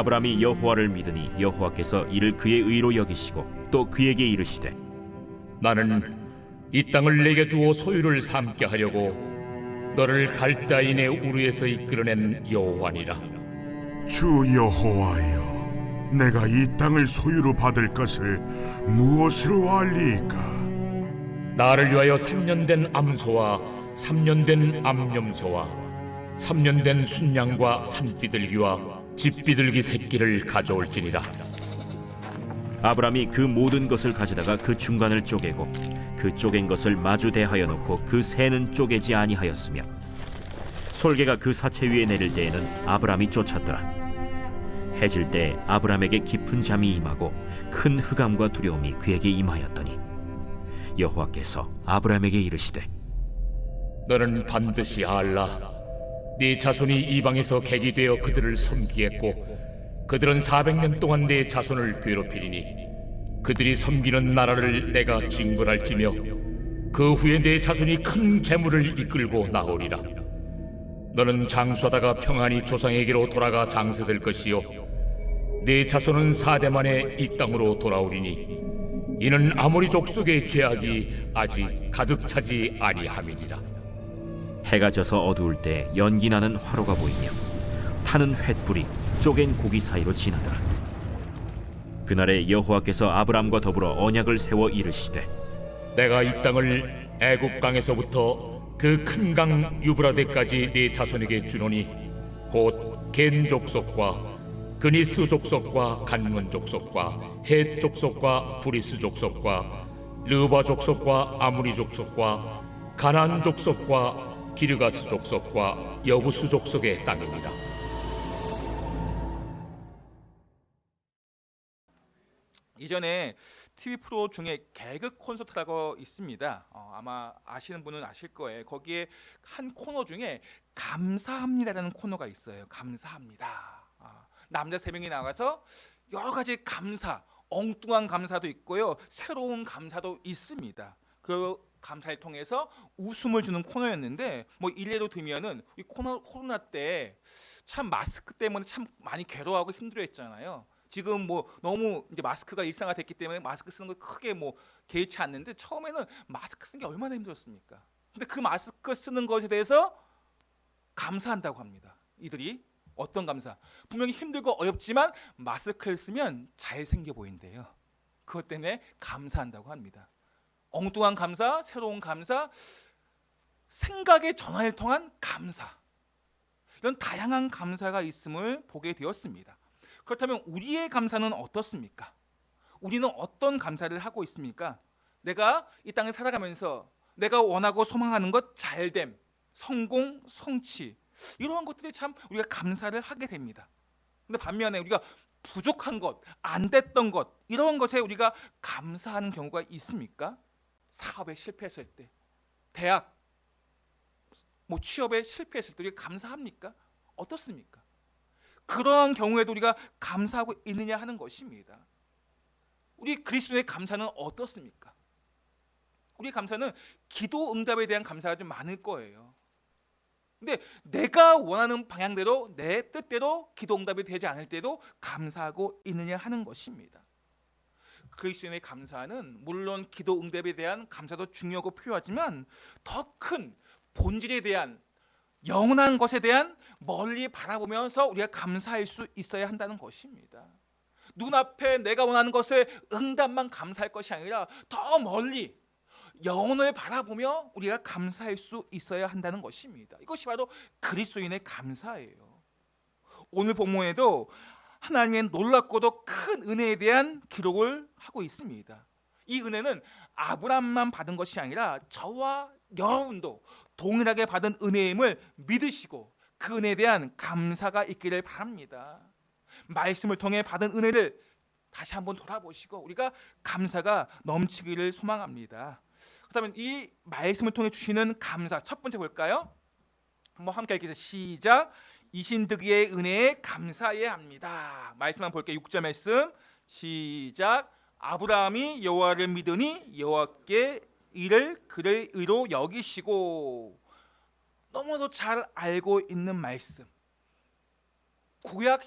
아브라함이 여호와를 믿으니 여호와께서 이를 그의 의로 여기시고 또 그에게 이르시되 나는 이 땅을 내게 주어 소유를 삼게 하려고 너를 갈대아인의 우르에서 이끌어낸 여호와니라. 주 여호와여, 내가 이 땅을 소유로 받을 것을 무엇으로 알리이까? 나를 위하여 3년 된 암소와 3년 된 암염소와 3년 된 순양과 산비둘기와 집비둘기 새끼를 가져올지니라. 아브라함이 그 모든 것을 가져다가 그 중간을 쪼개고 그 쪼갠 것을 마주 대하여 놓고 그 새는 쪼개지 아니하였으며 솔개가 그 사체 위에 내릴 때에는 아브라함이 쫓았더라. 해질 때 아브라함에게 깊은 잠이 임하고 큰 흑암과 두려움이 그에게 임하였더니 여호와께서 아브라함에게 이르시되 너는 반드시 알라. 네 자손이 이방에서 객이 되어 그들을 섬기겠고 그들은 400년 동안 네 자손을 괴롭히리니 그들이 섬기는 나라를 내가 징벌할지며 그 후에 네 자손이 큰 재물을 이끌고 나오리라. 너는 장수하다가 평안히 조상에게로 돌아가 장세될 것이요 네 자손은 4대 만에 이 땅으로 돌아오리니 이는 아모리 족속의 죄악이 아직 가득 차지 아니함이니라. 해가 져서 어두울 때 연기 나는 화로가 보이며 타는 횃불이 쪼갠 고기 사이로 지나더라. 그날에 여호와께서 아브라함과 더불어 언약을 세워 이르시되 내가 이 땅을 애굽 강에서부터 그 큰 강 유브라데까지 네 자손에게 주노니 곧 겐 족속과 그니스 족속과 간문 족속과 헷 족속과 브리스 족속과 르바 족속과 아무리 족속과 가나안 족속과 기르가스 족속과 여부스 족속의 땅이니라. 이전에 TV 프로 중에 개그 콘서트라고 있습니다. 아마 아시는 분은 아실 거예요. 거기에 한 코너 중에 감사합니다라는 코너가 있어요. 감사합니다. 남자 3명이 나가서 여러 가지 감사, 엉뚱한 감사도 있고요, 새로운 감사도 있습니다. 그 감사를 통해서 웃음을 주는 코너였는데, 뭐 일례로 들면은 이 코로나 때 참 마스크 때문에 참 많이 괴로워하고 힘들어했잖아요. 지금 뭐 너무 이제 마스크가 일상화됐기 때문에 마스크 쓰는 거 크게 뭐 개의치 않는데, 처음에는 마스크 쓰는 게 얼마나 힘들었습니까? 근데 그 마스크 쓰는 것에 대해서 감사한다고 합니다. 이들이 어떤 감사? 분명히 힘들고 어렵지만 마스크를 쓰면 잘생겨 보인대요. 그것 때문에 감사한다고 합니다. 엉뚱한 감사, 새로운 감사, 생각의 전환을 통한 감사, 이런 다양한 감사가 있음을 보게 되었습니다. 그렇다면 우리의 감사는 어떻습니까? 우리는 어떤 감사를 하고 있습니까? 내가 이 땅에 살아가면서 내가 원하고 소망하는 것, 잘됨, 성공, 성취, 이러한 것들이 참 우리가 감사를 하게 됩니다. 근데 반면에 우리가 부족한 것, 안 됐던 것, 이런 것에 우리가 감사하는 경우가 있습니까? 사업에 실패했을 때, 대학, 뭐 취업에 실패했을 때 우리가 감사합니까? 어떻습니까? 그러한 경우에도 우리가 감사하고 있느냐 하는 것입니다. 우리 그리스도의 감사는 어떻습니까? 우리 감사는 기도 응답에 대한 감사가 좀 많을 거예요. 근데 내가 원하는 방향대로, 내 뜻대로 기도 응답이 되지 않을 때도 감사하고 있느냐 하는 것입니다. 그리스도인의 감사는 물론 기도 응답에 대한 감사도 중요하고 필요하지만 더 큰 본질에 대한, 영원한 것에 대한 멀리 바라보면서 우리가 감사할 수 있어야 한다는 것입니다. 눈앞에 내가 원하는 것에 응답만 감사할 것이 아니라 더 멀리 영혼을 바라보며 우리가 감사할 수 있어야 한다는 것입니다. 이것이 바로 그리스도인의 감사예요. 오늘 본문에도 하나님의 놀랍고도 큰 은혜에 대한 기록을 하고 있습니다. 이 은혜는 아브라함만 받은 것이 아니라 저와 여러분도 동일하게 받은 은혜임을 믿으시고 그 은혜에 대한 감사가 있기를 바랍니다. 말씀을 통해 받은 은혜를 다시 한번 돌아보시고 우리가 감사가 넘치기를 소망합니다. 그렇다면 이 말씀을 통해 주시는 감사, 첫 번째 볼까요? 한번 함께 읽겠습니다. 시작. 이신득이의 은혜에 감사해야 합니다. 말씀 한번 볼게요. 6절 말씀 시작. 아브라함이 여호와를 믿으니 여호와께 이를 그의 의로 여기시고. 너무도 잘 알고 있는 말씀. 구약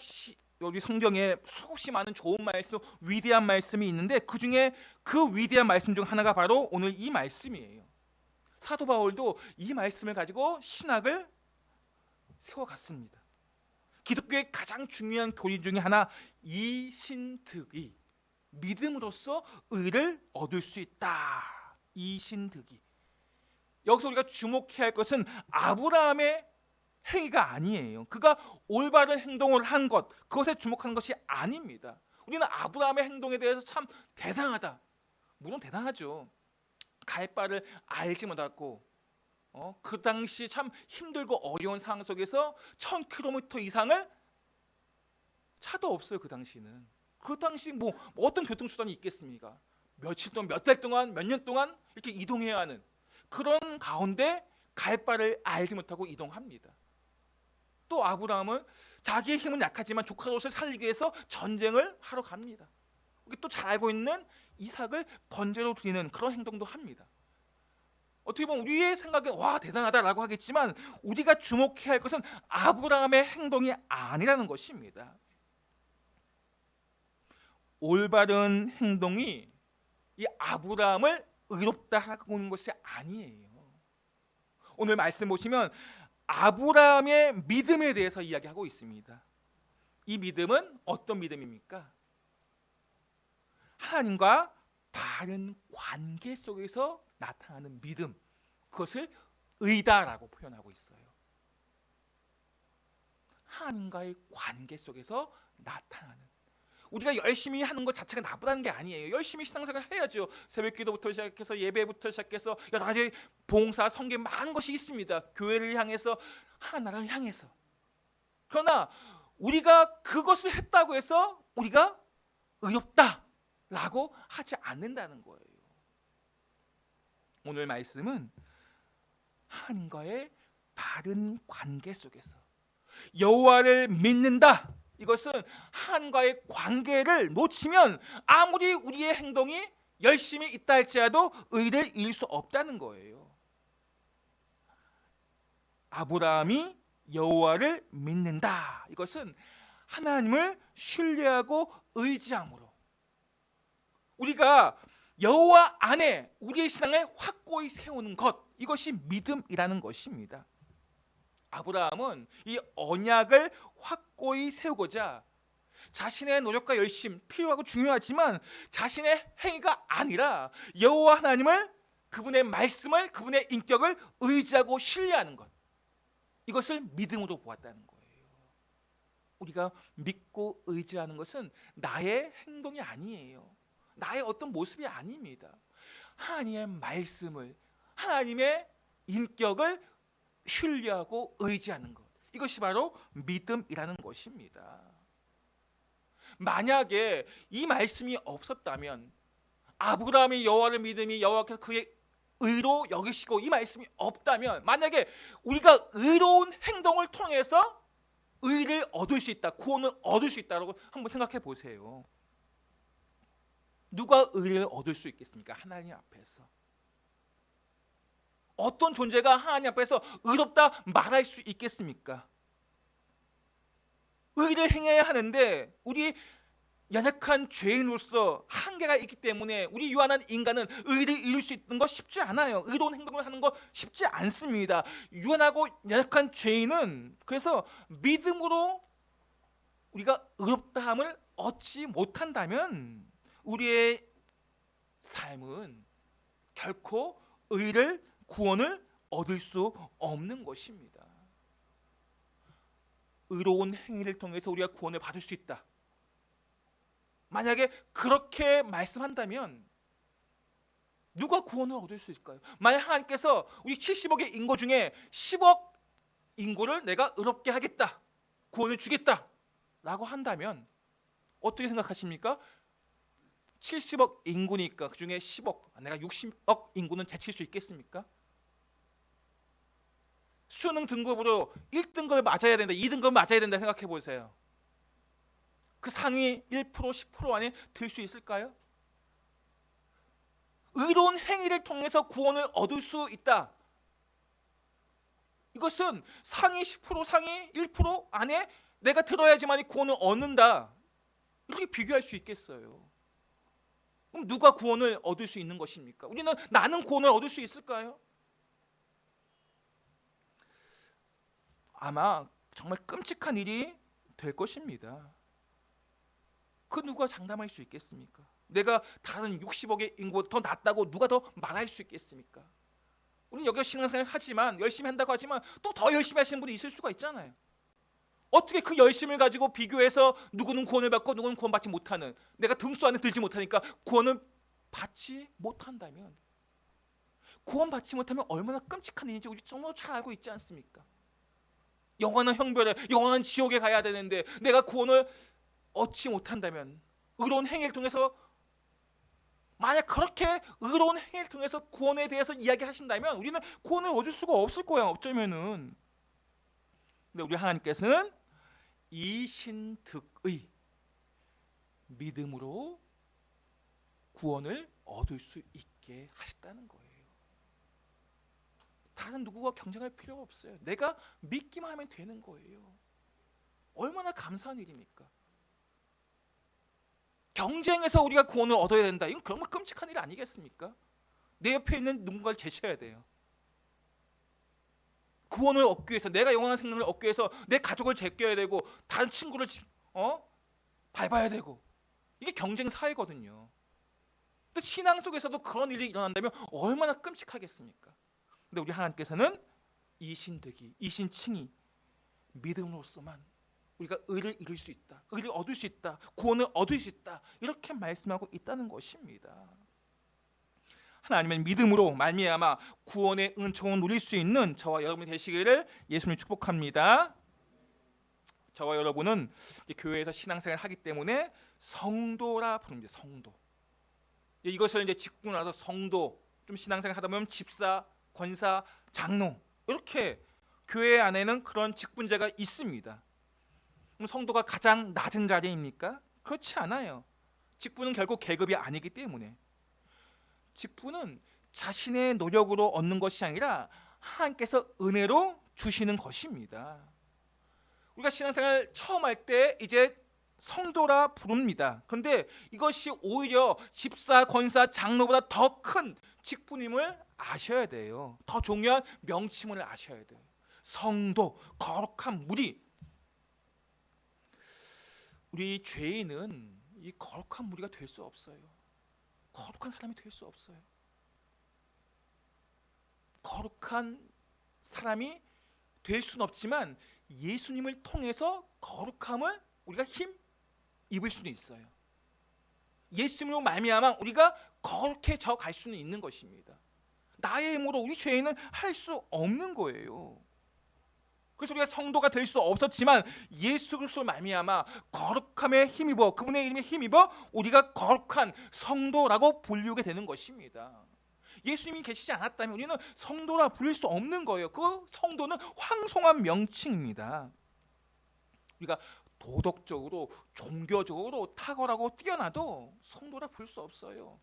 여기 성경에 수없이 많은 좋은 말씀, 위대한 말씀이 있는데 그 중에 그 위대한 말씀 중 하나가 바로 오늘 이 말씀이에요. 사도 바울도 이 말씀을 가지고 신학을 세워갔습니다. 기독교의 가장 중요한 교리 중에 하나, 이신득이, 믿음으로써 의를 얻을 수 있다. 이신득이. 여기서 우리가 주목해야 할 것은 아브라함의 행위가 아니에요. 그가 올바른 행동을 한 것, 그것에 주목하는 것이 아닙니다. 우리는 아브라함의 행동에 대해서 참 대단하다. 물론 대단하죠. 갈 바를 알지 못하고 그 당시 참 힘들고 어려운 상황 속에서 1000km 이상을 차도 없어요. 그 당시는. 그 당시 뭐 어떤 교통수단이 있겠습니까? 며칠 동안, 몇 달 동안, 몇 년 동안 이렇게 이동해야 하는 그런 가운데 갈 바를 알지 못하고 이동합니다. 또 아브라함은 자기의 힘은 약하지만 조카 롯을 살리기 위해서 전쟁을 하러 갑니다. 또 잘 알고 있는 이삭을 번제로 드리는 그런 행동도 합니다. 어떻게 보면 우리의 생각에 와 대단하다라고 하겠지만 우리가 주목해야 할 것은 아브라함의 행동이 아니라는 것입니다. 올바른 행동이 이 아브라함을 의롭다 하고 있는 것이 아니에요. 오늘 말씀 보시면 아브라함의 믿음에 대해서 이야기하고 있습니다. 이 믿음은 어떤 믿음입니까? 하나님과 바른 관계 속에서 나타나는 믿음, 그것을 의다라고 표현하고 있어요. 하나님과의 관계 속에서 나타나는, 우리가 열심히 하는 것 자체가 나쁘다는 게 아니에요. 열심히 신앙생활 해야죠. 새벽기도부터 시작해서 예배부터 시작해서 여러 가지 봉사, 성경 많은 것이 있습니다. 교회를 향해서, 하나를 향해서. 그러나 우리가 그것을 했다고 해서 우리가 의롭다라고 하지 않는다는 거예요. 오늘 말씀은 하나님과의 바른 관계 속에서 여호와를 믿는다. 이것은 하나님과의 관계를 놓치면 아무리 우리의 행동이 열심히 있다 할지라도 의를 이룰 수 없다는 거예요. 아브라함이 여호와를 믿는다. 이것은 하나님을 신뢰하고 의지함으로 우리가 여호와 안에 우리의 신앙을 확고히 세우는 것, 이것이 믿음이라는 것입니다. 아브라함은 이 언약을 확고히 세우고자 자신의 노력과 열심 필요하고 중요하지만 자신의 행위가 아니라 여호와 하나님을, 그분의 말씀을, 그분의 인격을 의지하고 신뢰하는 것, 이것을 믿음으로 보았다는 거예요. 우리가 믿고 의지하는 것은 나의 행동이 아니에요. 나의 어떤 모습이 아닙니다. 하나님의 말씀을, 하나님의 인격을 신뢰하고 의지하는 것, 이것이 바로 믿음이라는 것입니다. 만약에 이 말씀이 없었다면, 아브라함이 여호와를 믿음이 여호와께서 그의 의로 여기시고 이 말씀이 없다면, 만약에 우리가 의로운 행동을 통해서 의를 얻을 수 있다, 구원을 얻을 수 있다라고 한번 생각해 보세요. 누가 의를 얻을 수 있겠습니까? 하나님 앞에서. 어떤 존재가 하나님 앞에서 의롭다 말할 수 있겠습니까? 의를 행해야 하는데 우리 연약한 죄인으로서 한계가 있기 때문에 우리 유한한 인간은 의를 이룰 수 있는 거 쉽지 않아요. 의로운 행동을 하는 거 쉽지 않습니다. 유한하고 연약한 죄인은 그래서 믿음으로 우리가 의롭다함을 얻지 못한다면 우리의 삶은 결코 의를, 구원을 얻을 수 없는 것입니다. 의로운 행위를 통해서 우리가 구원을 받을 수 있다. 만약에 그렇게 말씀한다면 누가 구원을 얻을 수 있을까요? 만약 하나님께서 우리 70억의 인구 중에 10억 인구를 내가 의롭게 하겠다, 구원을 주겠다 라고 한다면 어떻게 생각하십니까? 70억 인구니까 그 중에 10억, 내가 60억 인구는 제칠 수 있겠습니까? 수능 등급으로 1등급을 맞아야 된다, 2등급을 맞아야 된다 생각해 보세요. 그 상위 1%, 10% 안에 들 수 있을까요? 의로운 행위를 통해서 구원을 얻을 수 있다. 이것은 상위 10%, 상위 1% 안에 내가 들어야지만 이 구원을 얻는다. 이렇게 비교할 수 있겠어요? 그럼 누가 구원을 얻을 수 있는 것입니까? 우리는 나는 구원을 얻을 수 있을까요? 아마 정말 끔찍한 일이 될 것입니다. 그 누가 장담할 수 있겠습니까? 내가 다른 60억의 인구보다 더 낫다고 누가 더 말할 수 있겠습니까? 우리는 여기서 신앙생활 하지만 열심히 한다고 하지만 또 더 열심히 하시는 분이 있을 수가 있잖아요. 어떻게 그 열심을 가지고 비교해서 누구는 구원을 받고 누구는 구원받지 못하는, 내가 등수 안에 들지 못하니까 구원을 받지 못한다면, 구원받지 못하면 얼마나 끔찍한 일인지 우리 정말 잘 알고 있지 않습니까? 영원한 형벌에, 영원한 지옥에 가야 되는데 내가 구원을 얻지 못한다면, 의로운 행위를 통해서, 만약 그렇게 의로운 행위를 통해서 구원에 대해서 이야기하신다면 우리는 구원을 얻을 수가 없을 거야, 어쩌면은. 근데 우리 하나님께서는 이신득의 믿음으로 구원을 얻을 수 있게 하셨다는 거예요. 다른 누구와 경쟁할 필요가 없어요. 내가 믿기만 하면 되는 거예요. 얼마나 감사한 일입니까? 경쟁에서 우리가 구원을 얻어야 된다. 이건 정말 끔찍한 일 아니겠습니까? 내 옆에 있는 누군가를 제쳐야 돼요. 구원을 얻기 위해서, 내가 영원한 생명을 얻기 위해서 내 가족을 제껴야 되고 다른 친구를 밟아야 되고, 이게 경쟁 사회거든요. 근데 신앙 속에서도 그런 일이 일어난다면 얼마나 끔찍하겠습니까? 근데 우리 하나님께서는 이신득이, 이신칭이 믿음으로서만 우리가 의를 이룰 수 있다, 의를 얻을 수 있다, 구원을 얻을 수 있다, 이렇게 말씀하고 있다는 것입니다. 하나님은 믿음으로 말미암아 구원의 은총을 누릴 수 있는 저와 여러분이 되시기를 예수님을 축복합니다. 저와 여러분은 이제 교회에서 신앙생활을 하기 때문에 성도라 부릅니다. 성도. 이것을 이제 짚고 나서 성도, 좀 신앙생활 하다 보면 집사, 권사, 장로, 이렇게 교회 안에는 그런 직분자가 있습니다. 그럼 성도가 가장 낮은 자리입니까? 그렇지 않아요. 직분은 결국 계급이 아니기 때문에. 직분은 자신의 노력으로 얻는 것이 아니라 하나님께서 은혜로 주시는 것입니다. 우리가 신앙생활 처음 할 때 이제 성도라 부릅니다. 그런데 이것이 오히려 집사, 권사, 장로보다 더 큰 직분임을 아셔야 돼요. 더 중요한 명칭을 아셔야 돼요. 성도, 거룩한 무리. 우리 죄인은 이 거룩한 무리가 될 수 없어요. 거룩한 사람이 될 수 없어요. 거룩한 사람이 될 수는 없지만 예수님을 통해서 거룩함을 우리가 힘입을 수는 있어요. 예수님으로 말미암아 우리가 거룩해져 갈 수는 있는 것입니다. 나의 힘으로 우리 죄인은 할 수 없는 거예요. 그래서 우리가 성도가 될 수 없었지만 예수 그리스도로 말미암아 거룩함에 힘입어, 그분의 이름에 힘입어 우리가 거룩한 성도라고 불리우게 되는 것입니다. 예수님이 계시지 않았다면 우리는 성도라 부를 수 없는 거예요. 그 성도는 황송한 명칭입니다. 우리가 도덕적으로, 종교적으로 탁월하고 뛰어나도 성도라 부를 수 없어요.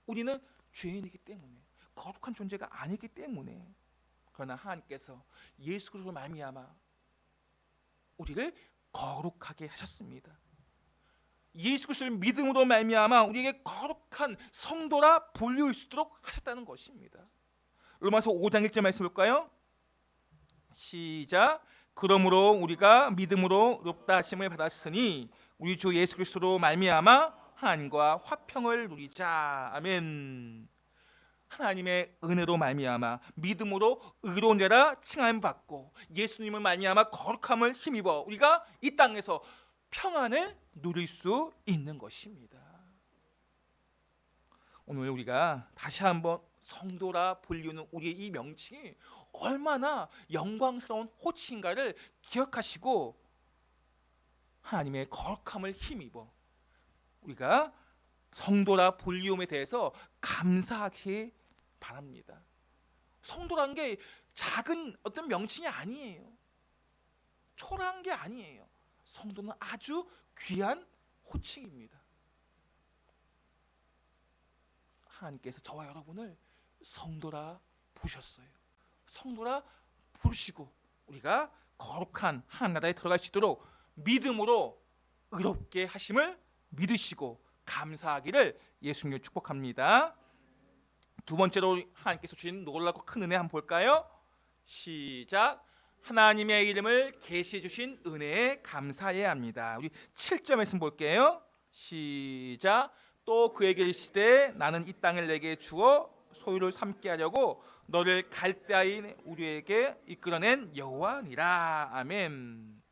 우리는 죄인이기 때문에, 거룩한 존재가 아니기 때문에. 그러나 하나님께서 예수 그리스도로 말미암아 우리를 거룩하게 하셨습니다. 예수 그리스도를 믿음으로 말미암아 우리에게 거룩한 성도라 불릴 수 있도록 하셨다는 것입니다. 로마서 5장 1절 말씀 볼까요? 시작. 그러므로 우리가 믿음으로 의롭다 하심을 받았으니 우리 주 예수 그리스도로 말미암아 하나님과 화평을 누리자. 아멘. 하나님의 은혜로 말미암아 믿음으로 의로운 자라 칭함을 받고 예수님을 말미암아 거룩함을 힘입어 우리가 이 땅에서 평안을 누릴 수 있는 것입니다. 오늘 우리가 다시 한번 성도라 불리우는 우리의 이 명칭이 얼마나 영광스러운 호칭인가를 기억하시고 하나님의 거룩함을 힘입어 우리가 성도라 불리움에 대해서 감사하기 바랍니다. 성도란 게 작은 어떤 명칭이 아니에요. 초라한 게 아니에요. 성도는 아주 귀한 호칭입니다. 하나님께서 저와 여러분을 성도라 부르셨어요. 성도라 부르시고 우리가 거룩한 하나님 나라에 들어갈 수 있도록 믿음으로 의롭게 하심을 믿으시고 감사하기를 예수님을 축복합니다. 두 번째로 하나님께서 주신 놀랍고 큰 은혜 한번 볼까요? 시작. 하나님의 이름을 계시해 주신 은혜에 감사해야 합니다. 우리 7절 말씀 볼게요. 시작. 또 그에게 이르시되 나는 이 땅을 내게 주어 소유를 삼게 하려고 너를 갈대아인 우리에게 이끌어낸 여호와니라. 아멘.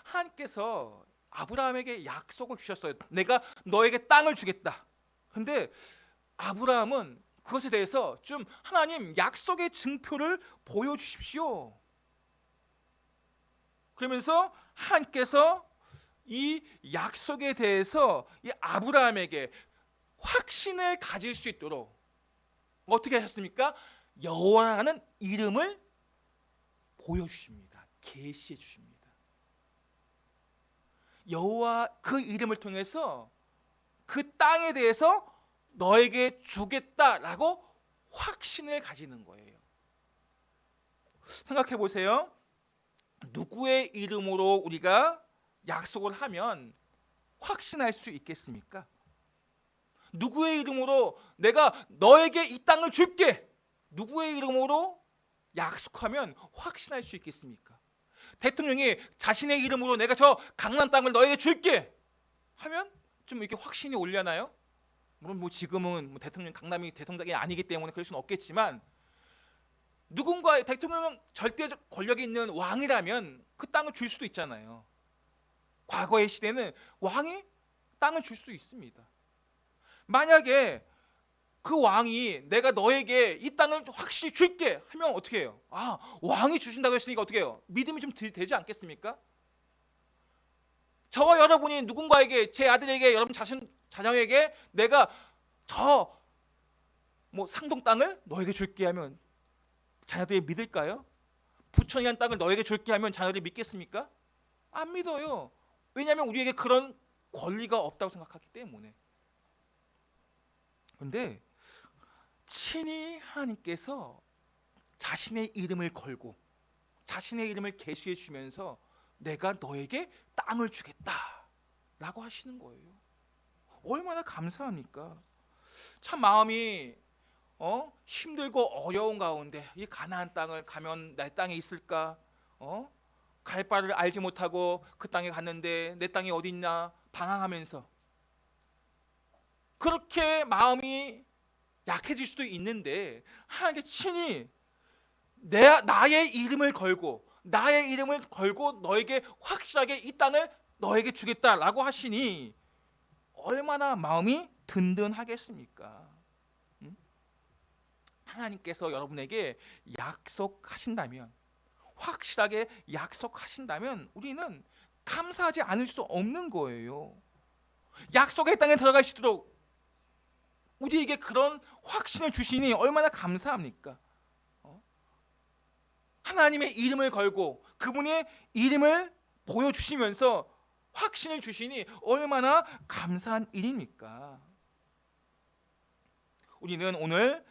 하나님께서 아브라함에게 약속을 주셨어요. 내가 너에게 땅을 주겠다. 근데 아브라함은 그것에 대해서 좀 하나님 약속의 증표를 보여주십시오. 그러면서 하나님께서 이 약속에 대해서 이 아브라함에게 확신을 가질 수 있도록 어떻게 하셨습니까? 여호와라는 이름을 보여주십니다. 계시해 주십니다. 여호와 그 이름을 통해서 그 땅에 대해서 너에게 주겠다라고 확신을 가지는 거예요. 생각해 보세요. 누구의 이름으로 우리가 약속을 하면 확신할 수 있겠습니까? 누구의 이름으로 내가 너에게 이 땅을 줄게, 누구의 이름으로 약속하면 확신할 수 있겠습니까? 대통령이 자신의 이름으로 내가 저 강남 땅을 너에게 줄게 하면 좀 이렇게 확신이 올려나요? 물론 뭐 지금은 대통령 강남이 대통령이 아니기 때문에 그럴 수는 없겠지만, 누군가 대통령은 절대적 권력이 있는 왕이라면 그 땅을 줄 수도 있잖아요. 과거의 시대는 왕이 땅을 줄 수 있습니다. 만약에 그 왕이 내가 너에게 이 땅을 확실히 줄게 하면 어떻게 해요? 아, 왕이 주신다고 했으니까 어떻게 해요? 믿음이 좀 되지 않겠습니까? 저와 여러분이 누군가에게, 제 아들에게, 여러분 자녀에게 내가 저 뭐 상동 땅을 너에게 줄게 하면 자녀들이 믿을까요? 부천이란 땅을 너에게 줄게 하면 자녀들이 믿겠습니까? 안 믿어요. 왜냐하면 우리에게 그런 권리가 없다고 생각하기 때문에. 그런데 친히 하나님께서 자신의 이름을 걸고 자신의 이름을 계시해 주면서 내가 너에게 땅을 주겠다라고 하시는 거예요. 얼마나 감사합니까? 참 마음이 힘들고 어려운 가운데 이 가나안 땅을 가면 내 땅에 있을까? 갈 바를 알지 못하고 그 땅에 갔는데 내 땅이 어디 있나 방황하면서 그렇게 마음이 약해질 수도 있는데, 하나님께 친히 나의 이름을 걸고 너에게 확실하게 이 땅을 너에게 주겠다라고 하시니 얼마나 마음이 든든하겠습니까? 하나님께서 여러분에게 약속하신다면, 확실하게 약속하신다면 우리는 감사하지 않을 수 없는 거예요. 약속의 땅에 들어갈 수 있도록 우리에게 그런 확신을 주시니 얼마나 감사합니까? 하나님의 이름을 걸고 그분의 이름을 보여주시면서 확신을 주시니 얼마나 감사한 일입니까? 우리는 오늘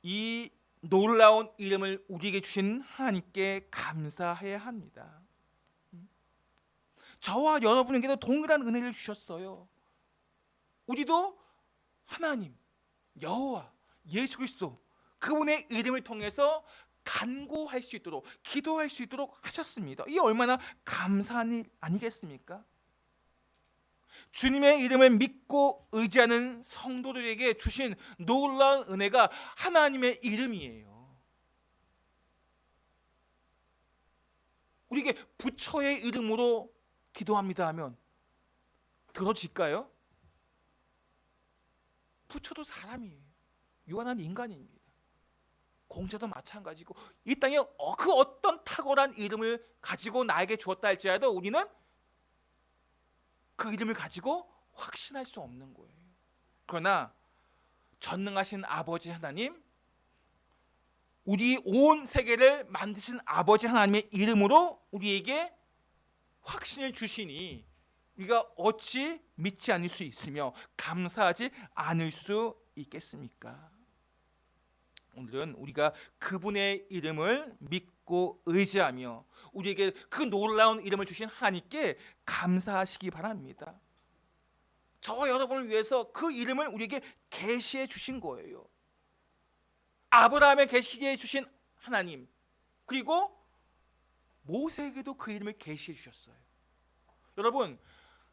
이 놀라운 이름을 우리에게 주신 하나님께 감사해야 합니다. 저와 여러분에게도 동일한 은혜를 주셨어요. 우리도 하나님, 여호와, 예수 그리스도 그분의 이름을 통해서 간구할 수 있도록, 기도할 수 있도록 하셨습니다. 이 얼마나 감사한 일 아니겠습니까? 주님의 이름을 믿고 의지하는 성도들에게 주신 놀라운 은혜가 하나님의 이름이에요. 우리에게 부처의 이름으로 기도합니다 하면 들어질까요? 부처도 사람이에요. 유한한 인간입니다. 공자도 마찬가지고 이 땅에 그 어떤 탁월한 이름을 가지고 나에게 주었다 할지라도 우리는 그 이름을 가지고 확신할 수 없는 거예요. 그러나 전능하신 아버지 하나님, 우리 온 세계를 만드신 아버지 하나님의 이름으로 우리에게 확신을 주시니 우리가 어찌 믿지 않을 수 있으며 감사하지 않을 수 있겠습니까? 오늘은 우리가 그분의 이름을 믿고 의지하며 우리에게 그 놀라운 이름을 주신 하나님께 감사하시기 바랍니다. 저와 여러분을 위해서 그 이름을 우리에게 계시해 주신 거예요. 아브라함에 계시게 주신 하나님, 그리고 모세에게도 그 이름을 계시해 주셨어요. 여러분,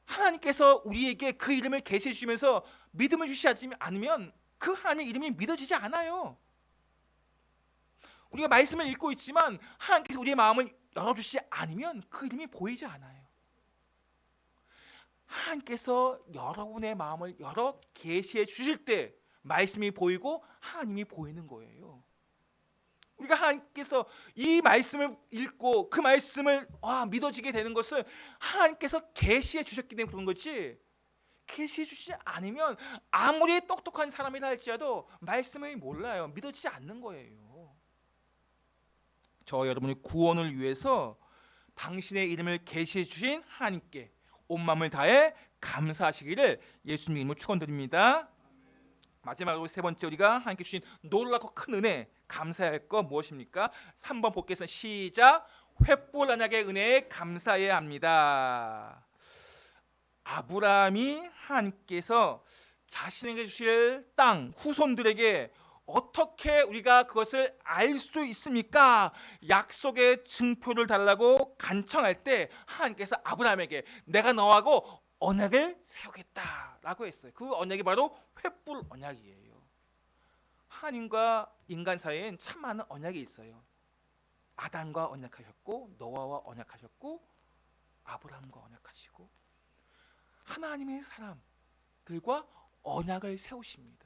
하나님께서 우리에게 그 이름을 계시해 주시면서 믿음을 주시지 않으면 그 하나님의 이름이 믿어지지 않아요. 우리가 말씀을 읽고 있지만 하나님께서 우리의 마음을 열어주시지 않으면 그 이름이 보이지 않아요. 하나님께서 여러분의 마음을 열어 계시해 주실 때 말씀이 보이고 하나님이 보이는 거예요. 우리가 하나님께서 이 말씀을 읽고 그 말씀을 믿어지게 되는 것은 하나님께서 계시해 주셨기 때문에 그런 거지, 계시해 주시지 않으면 아무리 똑똑한 사람이라 할지라도 말씀을 몰라요. 믿어지지 않는 거예요. 저 여러분의 구원을 위해서 당신의 이름을 계시해 주신 하나님께 온 마음을 다해 감사하시기를 예수님 이름으로 축원드립니다. 마지막으로 세 번째, 우리가 하나님께 주신 놀랍고 큰 은혜 감사해야 할 것 무엇입니까? 3번 보겠습니다. 시작. 횃불 언약의 은혜에 감사해야 합니다. 아브라함이 하나님께서 자신에게 주실 땅 후손들에게 어떻게 우리가 그것을 알 수 있습니까? 약속의 증표를 달라고 간청할 때 하나님께서 아브라함에게 내가 너하고 언약을 세우겠다라고 했어요. 그 언약이 바로 횃불 언약이에요. 하나님과 인간 사이엔 참 많은 언약이 있어요. 아담과 언약하셨고, 노아와 언약하셨고, 아브라함과 언약하시고, 하나님의 사람들과 언약을 세우십니다.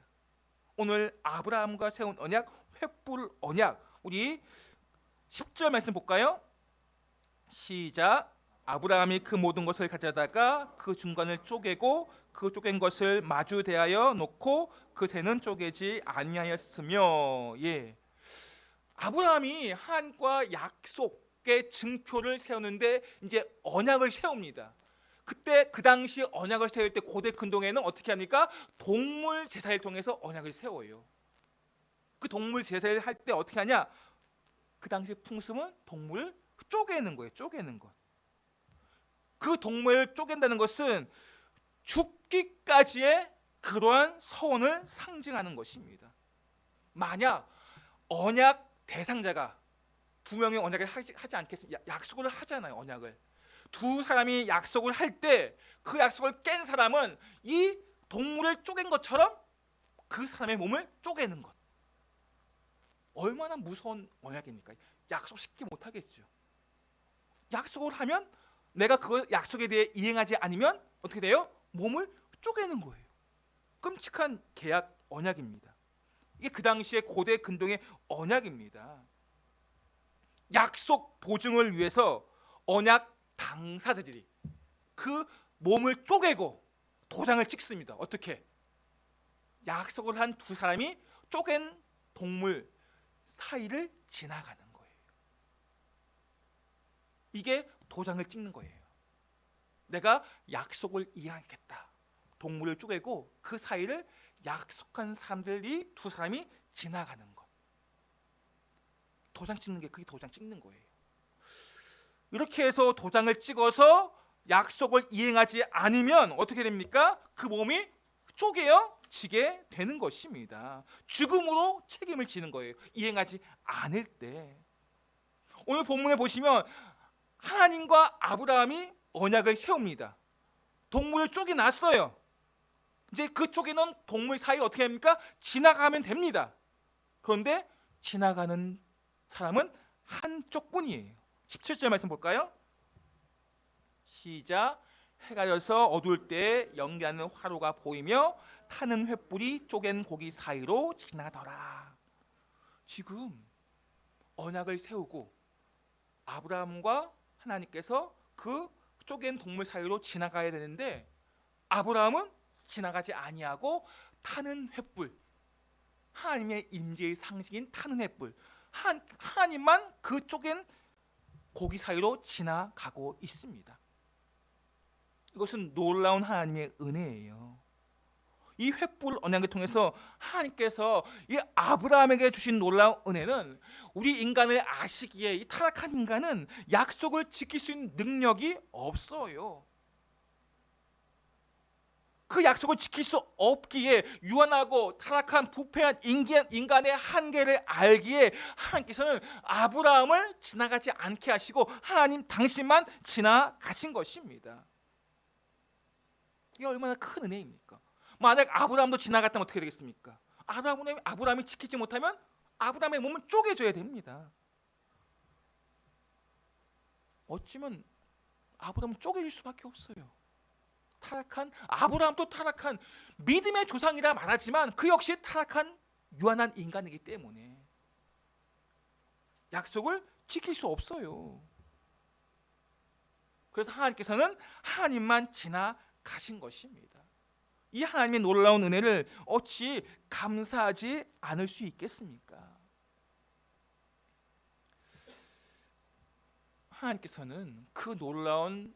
오늘 아브라함과 세운 언약, 횃불 언약, 우리 10절 말씀 볼까요? 시작. 아브라함이 그 모든 것을 가져다가 그 중간을 쪼개고 그 쪼갠 것을 마주 대하여 놓고 그 새는 쪼개지 아니하였으며. 아브라함이 하나님과 약속의 증표를 세우는데 이제 언약을 세웁니다. 그때 그 당시 언약을 세울 때 고대 근동에는 어떻게 합니까? 동물 제사를 통해서 언약을 세워요. 그 동물 제사를 할 때 어떻게 하냐? 그 당시 풍습은 동물을 쪼개는 거예요. 쪼개는 것. 그 동물을 쪼갠다는 것은 죽기까지의 그러한 서원을 상징하는 것입니다. 만약 언약 대상자가 두 명의 언약을 하지 않겠습니까? 약속을 하잖아요. 언약을. 두 사람이 약속을 할 때 그 약속을 깬 사람은 이 동물을 쪼갠 것처럼 그 사람의 몸을 쪼개는 것. 얼마나 무서운 언약입니까? 약속시키지 못하겠죠. 약속을 하면 내가 그 약속에 대해 이행하지 않으면 어떻게 돼요? 몸을 쪼개는 거예요. 끔찍한 계약 언약입니다. 이게 그 당시에 고대 근동의 언약입니다. 약속 보증을 위해서 언약 당사자들이 그 몸을 쪼개고 도장을 찍습니다. 어떻게? 약속을 한 두 사람이 쪼갠 동물 사이를 지나가는 거예요. 이게 도장을 찍는 거예요. 내가 약속을 이행하겠다. 동물을 쪼개고 그 사이를 약속한 사람들이 두 사람이 지나가는 것. 도장 찍는 게 그게 도장 찍는 거예요. 이렇게 해서 도장을 찍어서 약속을 이행하지 않으면 어떻게 됩니까? 그 몸이 쪼개어지게 되는 것입니다. 죽음으로 책임을 지는 거예요. 이행하지 않을 때. 오늘 본문에 보시면 하나님과 아브라함이 언약을 세웁니다. 동물을 쪼개놨어요. 이제 그 쪼개놓은 동물 사이 어떻게 합니까? 지나가면 됩니다. 그런데 지나가는 사람은 한쪽뿐이에요. 17절 말씀 볼까요? 시작. 해가 져서 어두울 때 연기하는 화로가 보이며 타는 횃불이 쪼갠 고기 사이로 지나더라. 지금 언약을 세우고 아브라함과 하나님께서 그 쪼갠 동물 사이로 지나가야 되는데 아브라함은 지나가지 아니하고 타는 횃불, 하나님의 임재의 상징인 타는 횃불, 하나님만 그 쪼갠 고기 사이로 지나가고 있습니다. 이것은 놀라운 하나님의 은혜예요. 이 횃불 언약을 통해서 하나님께서 이 아브라함에게 주신 놀라운 은혜는 우리 인간을 아시기에 이 타락한 인간은 약속을 지킬 수 있는 능력이 없어요. 그 약속을 지킬 수 없기에 유한하고 타락한 부패한 인간의 한계를 알기에 하나님께서는 아브라함을 지나가지 않게 하시고 하나님 당신만 지나가신 것입니다. 이게 얼마나 큰 은혜입니까? 만약 아브라함도 지나갔다면 어떻게 되겠습니까? 아브라함이 지키지 못하면 아브라함의 몸은 쪼개져야 됩니다. 어찌면 아브라함은 쪼개질 수밖에 없어요. 타락한 아브라함도 타락한 믿음의 조상이라 말하지만 그 역시 타락한 유한한 인간이기 때문에 약속을 지킬 수 없어요. 그래서 하나님께서는 하나님만 지나가신 것입니다. 이 하나님의 놀라운 은혜를 어찌 감사하지 않을 수 있겠습니까? 하나님께서는 그 놀라운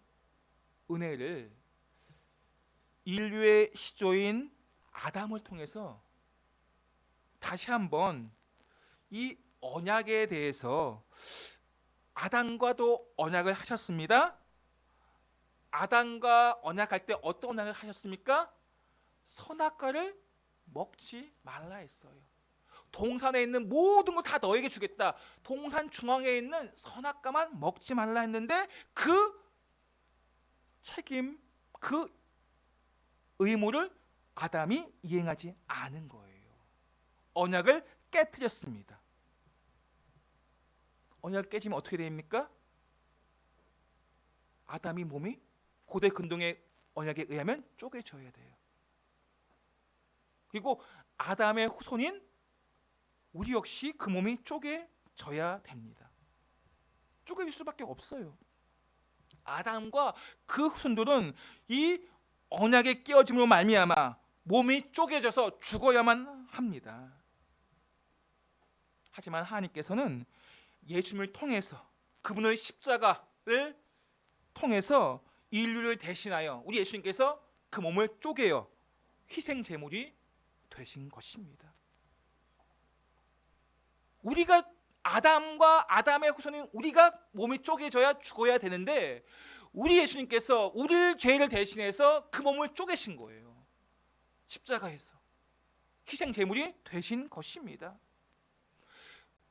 은혜를 인류의 시조인 아담을 통해서 다시 한번 이 언약에 대해서 아담과도 언약을 하셨습니다. 아담과 언약할 때 어떤 언약을 하셨습니까? 선악과를 먹지 말라 했어요. 동산에 있는 모든 거 다 너에게 주겠다. 동산 중앙에 있는 선악과만 먹지 말라 했는데 그 책임, 그 의무를 아담이 이행하지 않은 거예요. 언약을 깨뜨렸습니다. 언약을 깨지면 어떻게 됩니까? 아담이 몸이 고대 근동의 언약에 의하면 쪼개져야 돼요. 그리고 아담의 후손인 우리 역시 그 몸이 쪼개져야 됩니다. 쪼개질 수밖에 없어요. 아담과 그 후손들은 이 언약의 깨어짐으로 말미암아 몸이 쪼개져서 죽어야만 합니다. 하지만 하나님께서는 예수님을 통해서 그분의 십자가를 통해서 인류를 대신하여 우리 예수님께서 그 몸을 쪼개어 희생 제물이 되신 것입니다. 우리가 아담과 아담의 후손인 우리가 몸이 쪼개져야 죽어야 되는데 우리 예수님께서 우리를 죄를 대신해서 그 몸을 쪼개신 거예요. 십자가에서 희생 제물이 되신 것입니다.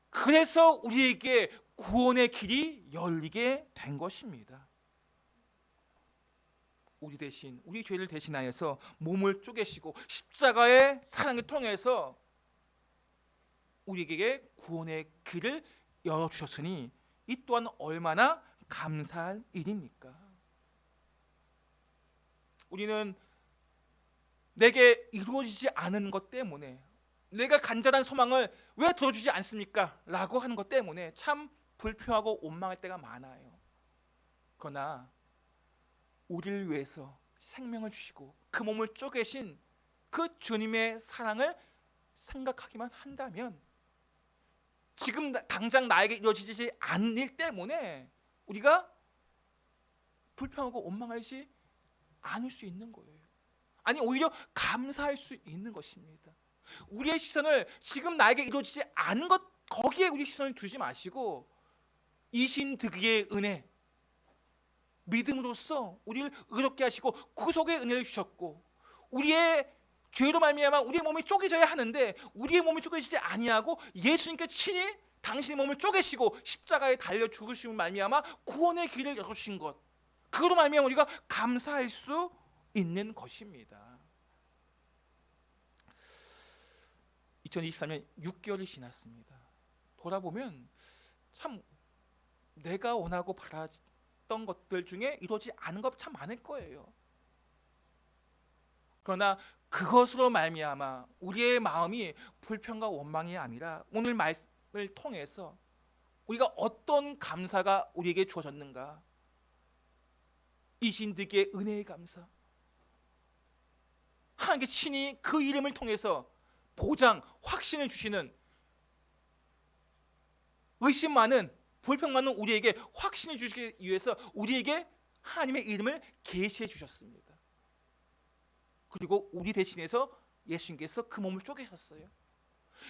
그래서 우리에게 구원의 길이 열리게 된 것입니다. 우리 대신 우리 죄를 대신하여서 몸을 쪼개시고 십자가의 사랑을 통해서 우리에게 구원의 길을 열어주셨으니 이 또한 얼마나 감사할 일입니까? 우리는 내게 이루어지지 않은 것 때문에 내가 간절한 소망을 왜 들어주지 않습니까? 라고 하는 것 때문에 참 불평하고 원망할 때가 많아요. 그러나 우리를 위해서 생명을 주시고 그 몸을 쪼개신 그 주님의 사랑을 생각하기만 한다면 지금 당장 나에게 이루어지지 않을 일 때문에 우리가 불평하고 원망하지 않을 수 있는 거예요. 아니 오히려 감사할 수 있는 것입니다. 우리의 시선을 지금 나에게 이루어지지 않은 것 거기에 우리 시선을 두지 마시고 이신득의 은혜 믿음으로써 우리를 의롭게 하시고 구속의 은혜를 주셨고 우리의 죄로 말미암아 우리의 몸이 쪼개져야 하는데 우리의 몸이 쪼개지지 아니하고 예수님께 친히 당신의 몸을 쪼개시고 십자가에 달려 죽으심을 말미암아 구원의 길을 열어주신 것 그로 말미암아 우리가 감사할 수 있는 것입니다. 2023년 6개월이 지났습니다. 돌아보면 참 내가 원하고 바랐던 것들 중에 이루어지지 않은 것 참 많을 거예요. 그러나 그것으로 말미암아 우리의 마음이 불평과 원망이 아니라 오늘 말씀을 통해서 우리가 어떤 감사가 우리에게 주어졌는가 이신득의 은혜의 감사 하나님께 친히 그 이름을 통해서 보장, 확신을 주시는 의심 많은 불평 많은 우리에게 확신을 주시기 위해서 우리에게 하나님의 이름을 계시해 주셨습니다. 그리고 우리 대신해서 예수님께서 그 몸을 쪼개셨어요.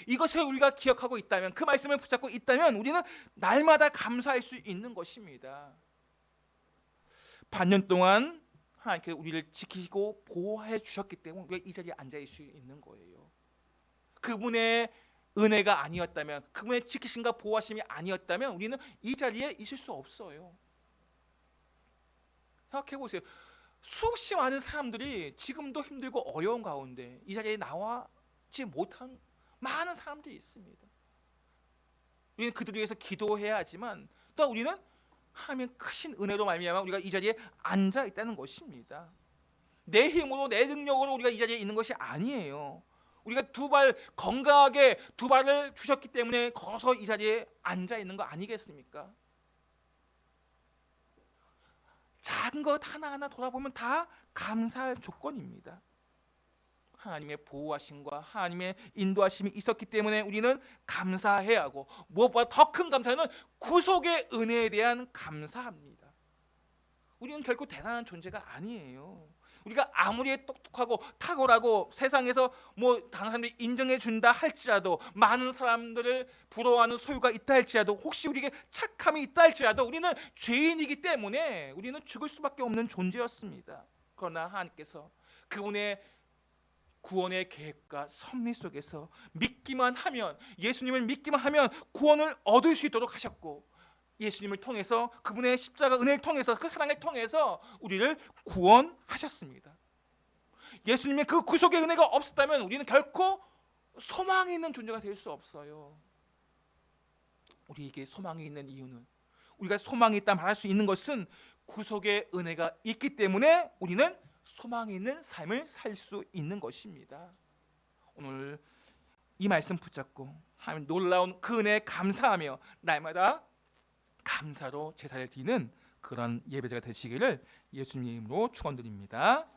이것을 우리가 기억하고 있다면, 그 말씀을 붙잡고 있다면 우리는 날마다 감사할 수 있는 것입니다. 반년 동안 하나님께서 우리를 지키고 보호해 주셨기 때문에 우리가 이 자리에 앉아 있을 수 있는 거예요. 그분의 은혜가 아니었다면, 그분의 지키심과 보호하심이 아니었다면 우리는 이 자리에 있을 수 없어요. 생각해 보세요. 수없이 많은 사람들이 지금도 힘들고 어려운 가운데 이 자리에 나와지 못한 많은 사람들이 있습니다. 우리는 그들을 위해서 기도해야 하지만 또 우리는 하나님의 크신 은혜로 말미암아 우리가 이 자리에 앉아 있다는 것입니다. 내 힘으로 내 능력으로 우리가 이 자리에 있는 것이 아니에요. 우리가 두 발 건강하게 두 발을 주셨기 때문에 걸어서 이 자리에 앉아 있는 거 아니겠습니까? 작은 것 하나하나 돌아보면 다 감사할 조건입니다. 하나님의 보호하심과 하나님의 인도하심이 있었기 때문에 우리는 감사해야 하고, 무엇보다 더 큰 감사는 구속의 은혜에 대한 감사합니다. 우리는 결코 대단한 존재가 아니에요. 우리가 아무리 똑똑하고 탁월하고 세상에서 다른 사람들이 인정해 준다 할지라도, 많은 사람들을 부러워하는 소유가 있다 할지라도, 혹시 우리에게 착함이 있다 할지라도 우리는 죄인이기 때문에 우리는 죽을 수밖에 없는 존재였습니다. 그러나 하나님께서 그분의 구원의 계획과 섭리 속에서 믿기만 하면, 예수님을 믿기만 하면 구원을 얻을 수 있도록 하셨고, 예수님을 통해서, 그분의 십자가 은혜를 통해서, 그 사랑을 통해서 우리를 구원하셨습니다. 예수님의 그 구속의 은혜가 없었다면 우리는 결코 소망이 있는 존재가 될 수 없어요. 우리에게 소망이 있는 이유는, 우리가 소망이 있다 말할 수 있는 것은 구속의 은혜가 있기 때문에 우리는 소망이 있는 삶을 살 수 있는 것입니다. 오늘 이 말씀 붙잡고 하나님 놀라운 그 은혜에 감사하며 날마다 감사로 제사를 드리는 그런 예배자가 되시기를 예수님 이름으로 축원드립니다.